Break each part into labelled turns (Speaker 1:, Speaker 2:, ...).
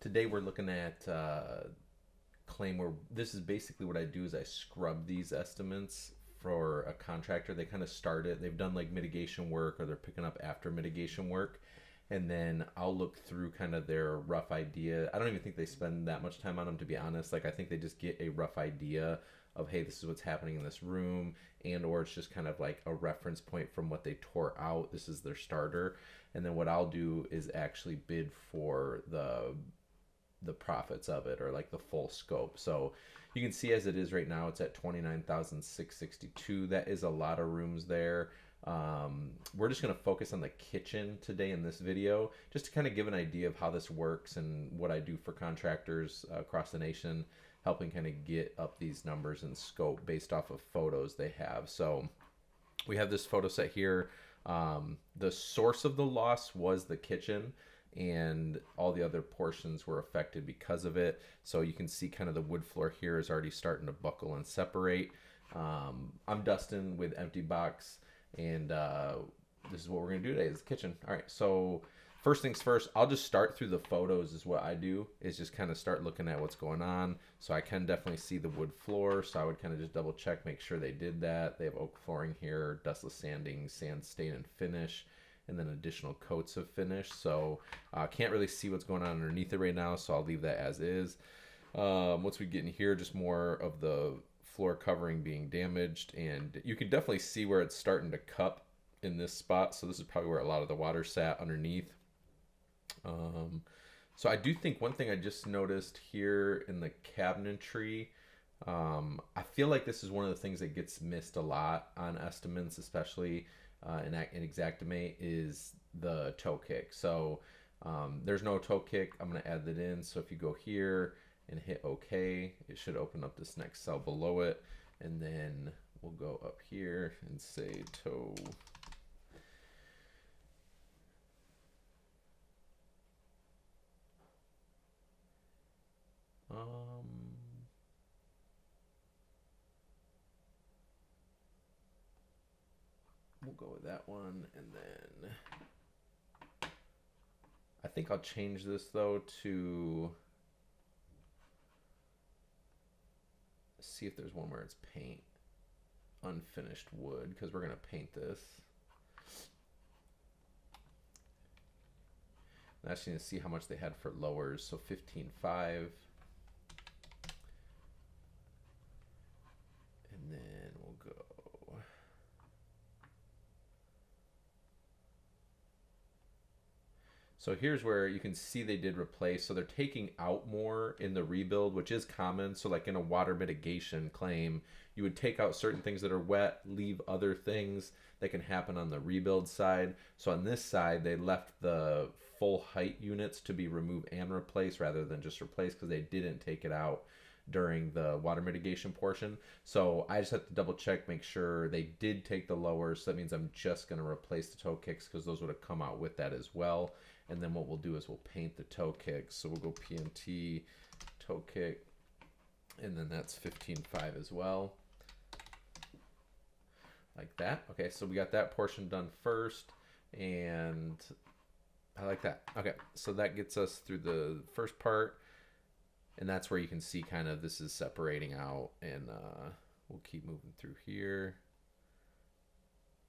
Speaker 1: Today we're looking at claim where this is basically what I do is I scrub these estimates for a contractor. They kind of start it. They've done like mitigation work or they're picking up after mitigation work. And then I'll look through kind of their rough idea. I don't even think they spend that much time on them, to be honest. Like I think they just get a rough idea of, hey, this is what's happening in this room, and or it's just kind of like a reference point from what they tore out. This is their starter. And then what I'll do is actually bid for the profits of it, or like the full scope. So you can see as it is right now, it's at 29,662. That is a lot of rooms there. We're just going to focus on the kitchen today in this video, just to kind of give an idea of how this works and what I do for contractors across the nation, helping kind of get up these numbers and scope based off of photos they have. So we have this photo set here. The source of the loss was the kitchen, and all the other portions were affected because of it. So you can see kind of the wood floor here is already starting to buckle and separate. I'm dusting with empty box, and this is what we're gonna do today, is the kitchen. All right, so first things first, I'll just start through the photos is what I do, is just kind of start looking at what's going on. So I can definitely see the wood floor, so I would kind of just double check, make sure they did that. They have oak flooring here, dustless sanding, sand stain and finish, and then additional coats of finish. So can't really see what's going on underneath it right now, so I'll leave that as is. Once we get in here, just more of the floor covering being damaged, and you can definitely see where it's starting to cup in this spot. So this is probably where a lot of the water sat underneath. So I do think one thing I just noticed here in the cabinetry, I feel like this is one of the things that gets missed a lot on estimates, especially in Xactimate, is the toe kick. So there's no toe kick. I'm going to add that in. So if you go here and hit OK, it should open up this next cell below it. And then we'll go up here and say toe. We'll go with that one, and then I think I'll change this though to see if there's one where it's paint, unfinished wood, because we're gonna paint this. I'm actually gonna see how much they had for lowers. So 15.5. And then we'll go. So here's where you can see they did replace. So they're taking out more in the rebuild, which is common. So like in a water mitigation claim, you would take out certain things that are wet, leave other things that can happen on the rebuild side. So on this side, they left the full height units to be removed and replaced rather than just replaced, because they didn't take it out during the water mitigation portion. So I just have to double check, make sure they did take the lowers. So that means I'm just going to replace the toe kicks, because those would have come out with that as well. And then what we'll do is we'll paint the toe kicks. So we'll go PMT toe kick, and then that's 15.5 as well, like that. Okay, so we got that portion done first, and I like that. Okay, so that gets us through the first part, and that's where you can see kind of this is separating out, and we'll keep moving through here.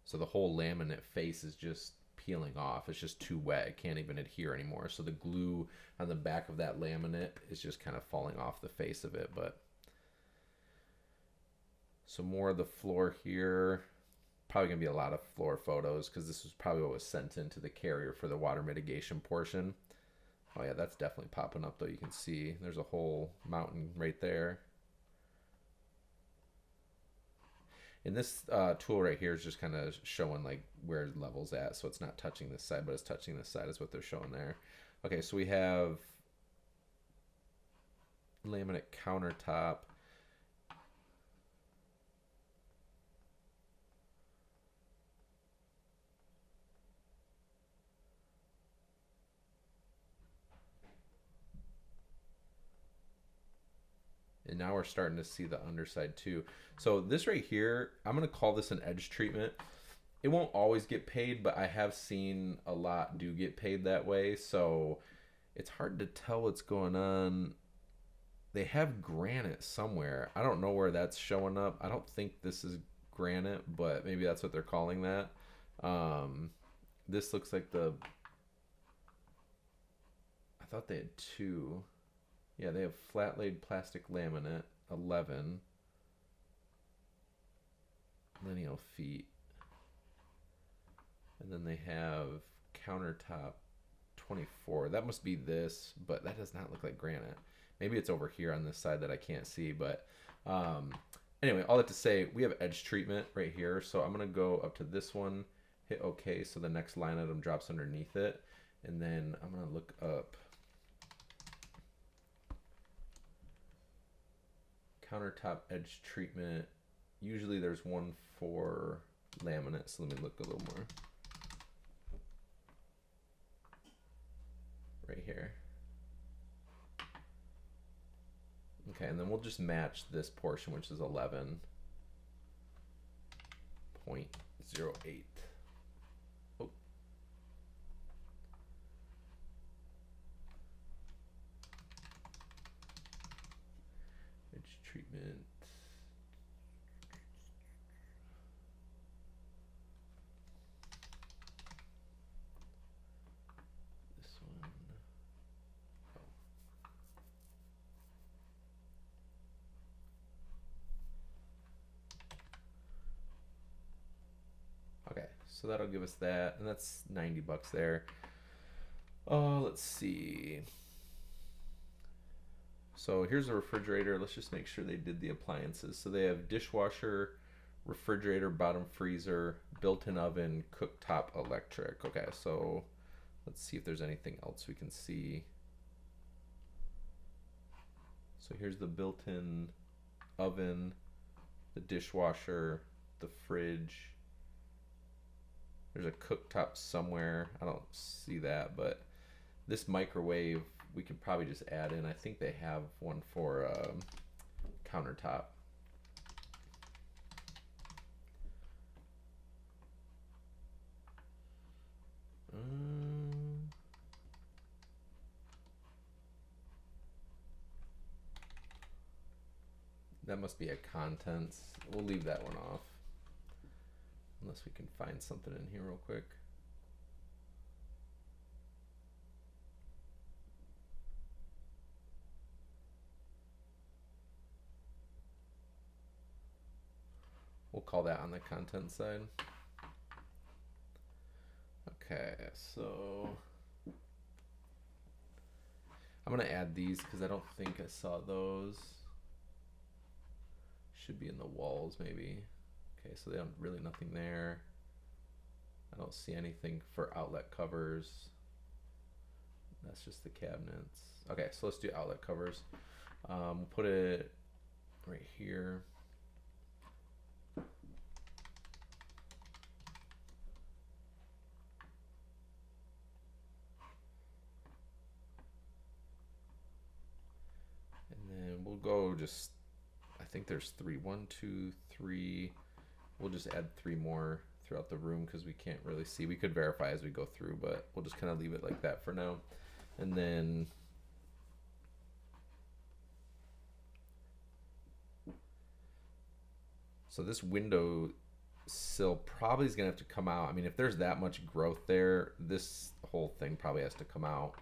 Speaker 1: So the whole laminate face is just peeling off. It's just too wet. It can't even adhere anymore. So the glue on the back of that laminate is just kind of falling off the face of it. But so more of the floor here. Probably gonna be a lot of floor photos, because this was probably what was sent into the carrier for the water mitigation portion. Oh yeah, that's definitely popping up though. You can see there's a whole mountain right there. And this tool right here is just kind of showing like where level's at. So it's not touching this side, but it's touching this side is what they're showing there. Okay, so we have laminate countertop. And now we're starting to see the underside too. So this right here, I'm going to call this an edge treatment. It won't always get paid, but I have seen a lot do get paid that way. So It's hard to tell what's going on. They have granite somewhere. I don't know where that's showing up. I don't think this is granite, but maybe that's what they're calling that. Um, this looks like the. I thought they had two. Yeah, they have flat laid plastic laminate, 11 lineal feet. And then they have countertop 24. That must be this, but that does not look like granite. Maybe it's over here on this side that I can't see, but anyway, all that to say, we have edge treatment right here. So I'm going to go up to this one, hit OK, so the next line item drops underneath it. And then I'm going to look up countertop edge treatment. Usually there's one for laminate, so let me look a little more. Right here. Okay, and then we'll just match this portion, which is 11.08. Oh. Edge treatment. This one. Oh. Okay, so that'll give us that, and that's 90 bucks there. Let's see. So here's a refrigerator. Let's just make sure they did the appliances. So they have dishwasher, refrigerator, bottom freezer, built-in oven, cooktop, electric. Okay, so let's see if there's anything else we can see. So here's the built-in oven, the dishwasher, the fridge. There's a cooktop somewhere. I don't see that, but this microwave we could probably just add in. I think they have one for countertop. That must be a contents. We'll leave that one off. Unless we can find something in here real quick. We'll call that on the content side. Okay, so I'm gonna add these because I don't think I saw those. Should be in the walls maybe. Okay, so they have really nothing there. I don't see anything for outlet covers. That's just the cabinets. Okay, so let's do outlet covers. We'll put it right here. And then we'll go just, I think there's three. 1, 2, 3. We'll just add 3 more throughout the room because we can't really see. We could verify as we go through, but we'll just kind of leave it like that for now. And then so this window sill probably is gonna have to come out. I mean, if there's that much growth there, this whole thing probably has to come out.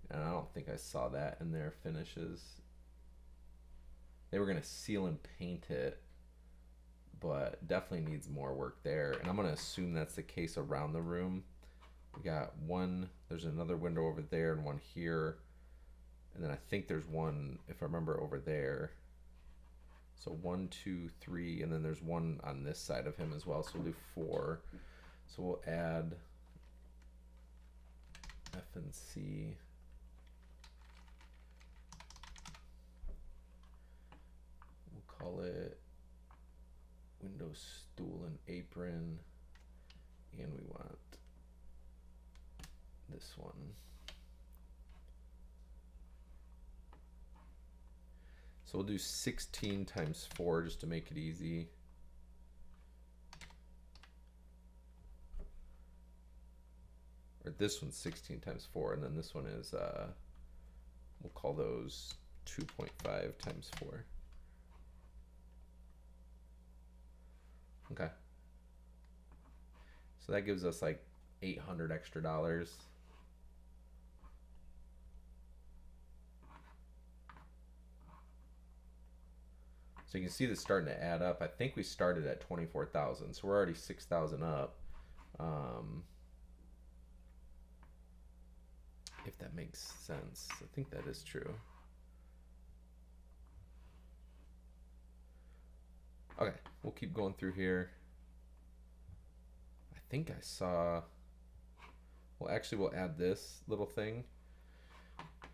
Speaker 1: And I don't think I saw that in their finishes. They were gonna seal and paint it, but definitely needs more work there. And I'm gonna assume that's the case around the room. We got one, there's another window over there and one here. And then I think there's one, if I remember, over there. So 1, 2, 3, and then there's one on this side of him as well. So we'll do 4. So we'll add F and C. We'll call it window stool and apron. And we want this one. So we'll do 16 times 4 just to make it easy. Or or this one's 16 times 4, and then this one is, we'll call those 2.5 times 4. Okay. So that gives us like 800 extra dollars. So you can see this starting to add up. I think we started at 24,000, so we're already 6,000 up. If that makes sense. I think that is true. Okay, we'll keep going through here. I think I saw, well, actually we'll add this little thing.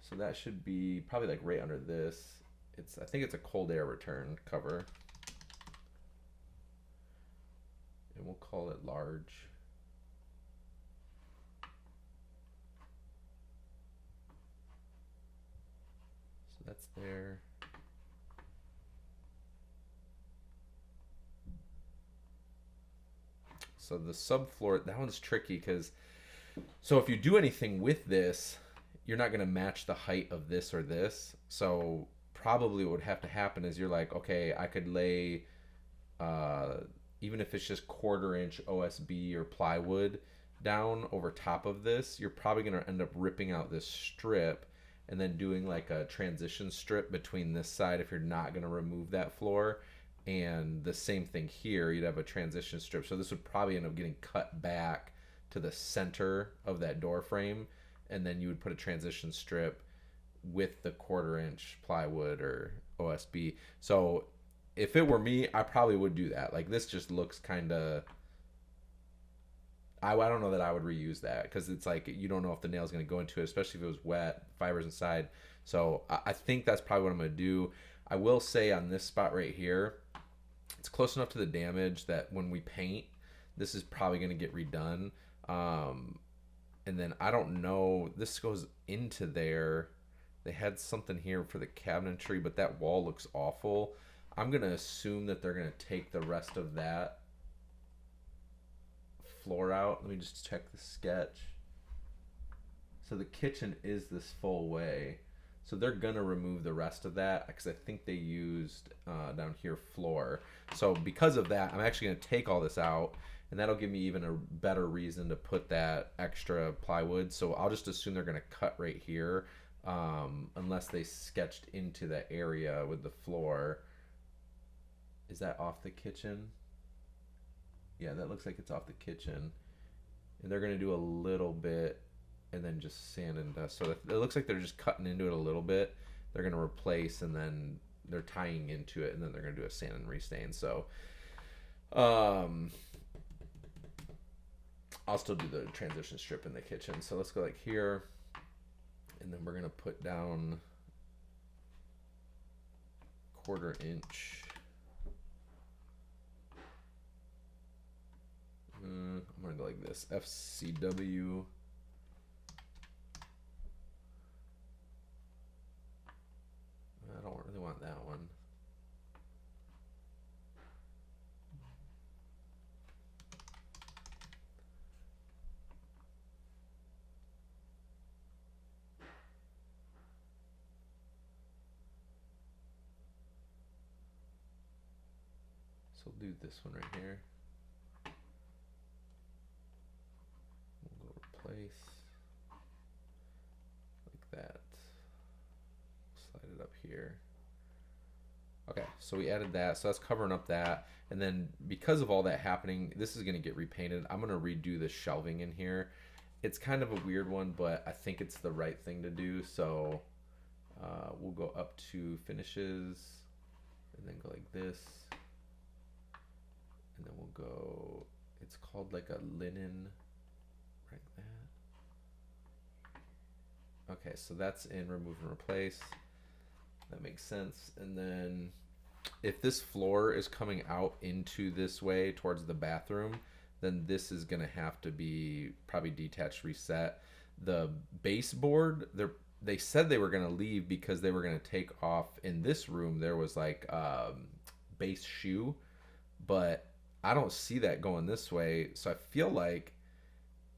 Speaker 1: So that should be probably like right under this. I think it's a cold air return cover. And we'll call it large. So that's there. So the subfloor, that one's tricky because, so if you do anything with this, you're not going to match the height of this or this. So probably what would have to happen is you're like, okay, I could lay, even if it's just 1/4 inch OSB or plywood down over top of this, you're probably going to end up ripping out this strip and then doing like a transition strip between this side if you're not going to remove that floor. And the same thing here, you'd have a transition strip. So this would probably end up getting cut back to the center of that door frame. And then you would put a transition strip with the 1/4 inch plywood or OSB. So if it were me, I probably would do that. Like this just looks kind of, I don't know that I would reuse that because it's like you don't know if the nail's going to go into it, especially if it was wet, fibers inside. So I think that's probably what I'm going to do. I will say on this spot right here, it's close enough to the damage that when we paint, this is probably going to get redone. And then I don't know, this goes into there. They had something here for the cabinetry, but that wall looks awful. I'm going to assume that they're going to take the rest of that floor out. Let me just check the sketch. So the kitchen is this full way. So they're going to remove the rest of that because I think they used down here floor. So because of that, I'm actually going to take all this out, and that'll give me even a better reason to put that extra plywood. So I'll just assume they're going to cut right here unless they sketched into the area with the floor. Is that off the kitchen? Yeah, that looks like it's off the kitchen. And they're going to do a little bit and then just sand and dust. So it looks like they're just cutting into it a little bit. They're going to replace and then they're tying into it and then they're going to do a sand and restain. So I'll still do the transition strip in the kitchen. So let's go like here, and then we're going to put down 1/4 inch. I'm going to go like this, FCW. I don't really want that one. So we'll do this one right here. We'll go replace like that. Slide it up here. Okay, so we added that, so that's covering up that. And then because of all that happening, this is going to get repainted. I'm going to redo the shelving in here. It's kind of a weird one, but I think it's the right thing to do. So we'll go up to finishes and then go like this. And then we'll go, it's called like a linen, like that. Okay, so that's in remove and replace. That makes sense. And then if this floor is coming out into this way towards the bathroom, then this is going to have to be probably detached, reset. The baseboard, they said they were going to leave because they were going to take off. In this room, there was like base shoe, but I don't see that going this way. So I feel like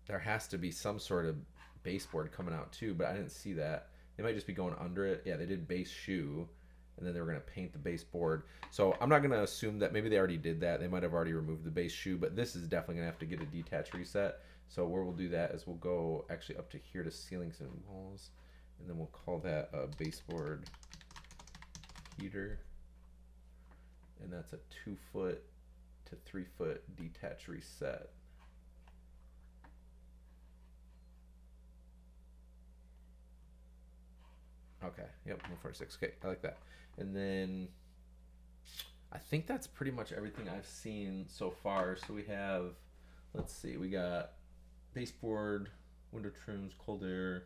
Speaker 1: there has to be some sort of baseboard coming out too, but I didn't see that. They might just be going under it. Yeah, they did base shoe, and then they were going to paint the baseboard. So I'm not going to assume that maybe they already did that. They might have already removed the base shoe, but this is definitely going to have to get a detach reset. So where we'll do that is we'll go actually up to here to ceilings and walls, and then we'll call that a baseboard heater, and that's a 2-foot to 3-foot detach reset. Okay, yep, 146. Okay, I like that. And then I think that's pretty much everything I've seen so far. So we have, let's see, we got baseboard, window trims, cold air.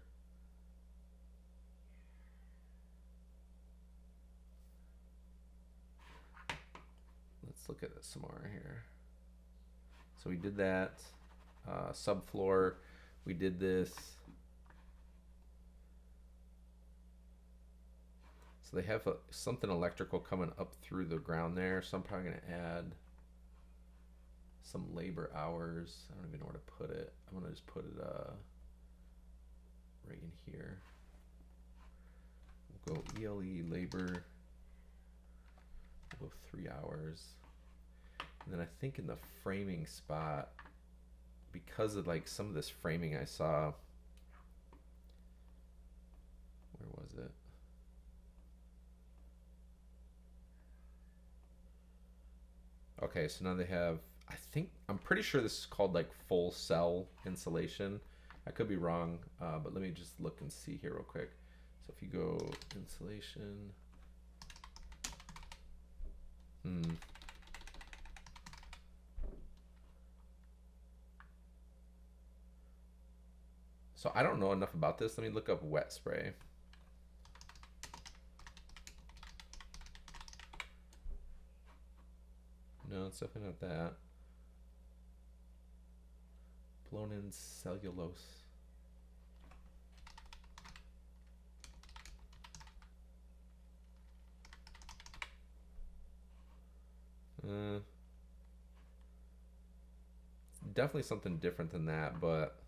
Speaker 1: Let's look at this some more here. So we did that. Subfloor, we did this. So they have something electrical coming up through the ground there. So I'm probably going to add some labor hours. I don't even know where to put it. I'm going to just put it right in here. We'll go ELE labor. We'll go 3 hours. And then I think in the framing spot, because of like some of this framing I saw, where was it? Okay, so now they have, I think, I'm pretty sure this is called like full cell insulation. I could be wrong, but let me just look and see here real quick. So if you go insulation, So I don't know enough about this. Let me look up wet spray. No, it's definitely not that. Blown in cellulose. Definitely something different than that, but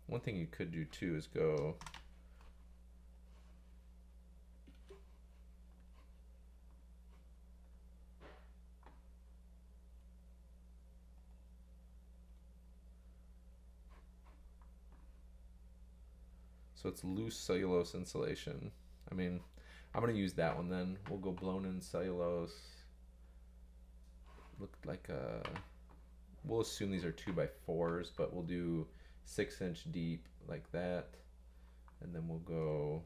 Speaker 1: one thing you could do too is go so it's loose cellulose insulation. I mean, I'm gonna use that one then. We'll go blown in cellulose. Looked like we'll assume these are 2x4s, but we'll do 6-inch deep like that, and then we'll go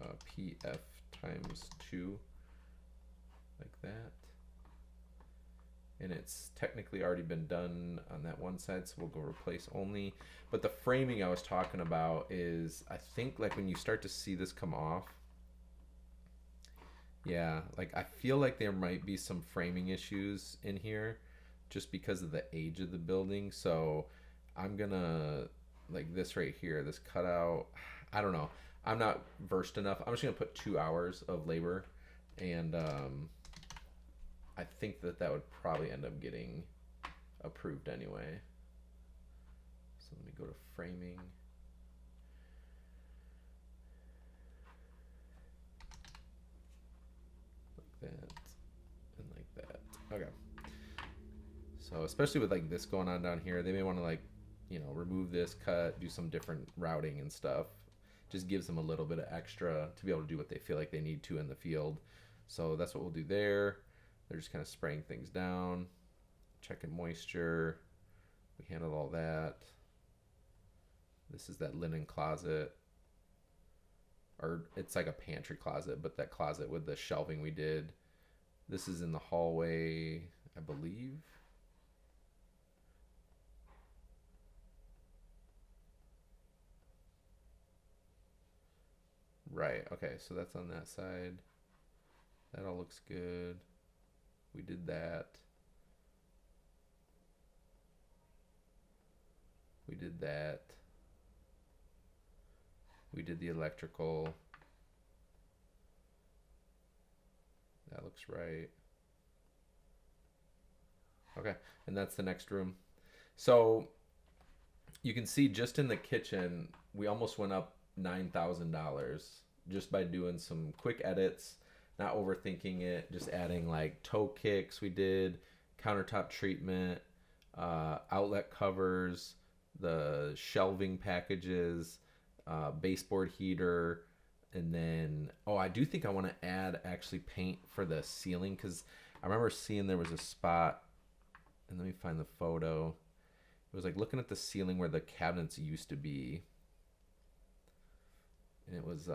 Speaker 1: PF times 2 like that. And it's technically already been done on that one side, so we'll go replace only. But the framing I was talking about is, I think like when you start to see this come off, yeah, like I feel like there might be some framing issues in here just because of the age of the building. So I'm gonna, like this right here, this cutout, I don't know. I'm not versed enough. I'm just gonna put 2 hours of labor, and I think that would probably end up getting approved anyway. So let me go to framing. Like that and like that. Okay. So especially with like this going on down here, they may want to like, you know, remove this, cut, do some different routing and stuff. Just gives them a little bit of extra to be able to do what they feel like they need to in the field. So that's what we'll do there. They're just kind of spraying things down, checking moisture. We handled all that. This is that linen closet, or it's like a pantry closet, but that closet with the shelving we did. This is in the hallway, I believe. Right, okay, so that's on that side. That all looks good. We did that. We did that. We did the electrical. That looks right. Okay, and that's the next room. So you can see just in the kitchen, we almost went up $9,000 just by doing some quick edits, not overthinking it, just adding like toe kicks we did, countertop treatment, outlet covers, the shelving packages, baseboard heater, and then I do think I want to add actually paint for the ceiling because I remember seeing there was a spot, and let me find the photo. It was like looking at the ceiling where the cabinets used to be, and it was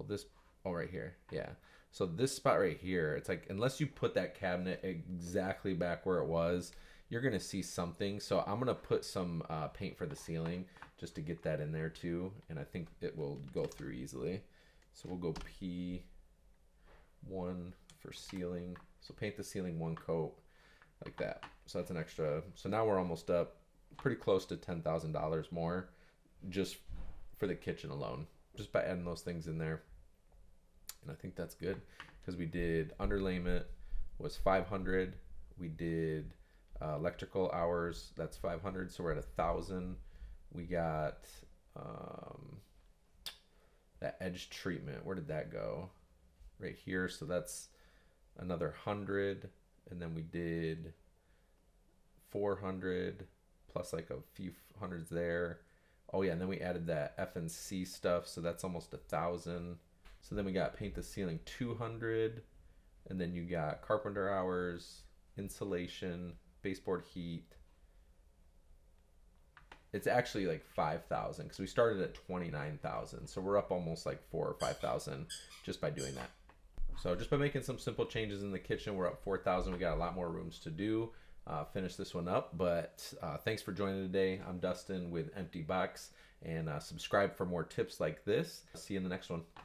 Speaker 1: this right here, yeah. So this spot right here, it's like unless you put that cabinet exactly back where it was, you're gonna see something. So I'm gonna put some paint for the ceiling just to get that in there too, and I think it will go through easily. So we'll go P1 for ceiling. So paint the ceiling one coat like that. So that's an extra. So now we're almost up pretty close to $10,000 more just for the kitchen alone, just by adding those things in there. And I think that's good because we did underlayment was 500. We did electrical hours, that's 500. So we're at 1,000. We got that edge treatment. Where did that go? Right here. So that's another 100. And then we did 400 plus like a few hundreds there. Oh yeah, and then we added that F&C stuff, so that's almost 1,000. So then we got paint the ceiling 200, and then you got carpenter hours, insulation, baseboard heat. It's actually like 5,000 because we started at 29,000, so we're up almost like 4,000 or 5,000 just by doing that. So just by making some simple changes in the kitchen, we're up 4,000. We got a lot more rooms to do. Finish this one up, but thanks for joining today. I'm Dustin with Empty Box, and subscribe for more tips like this. See you in the next one.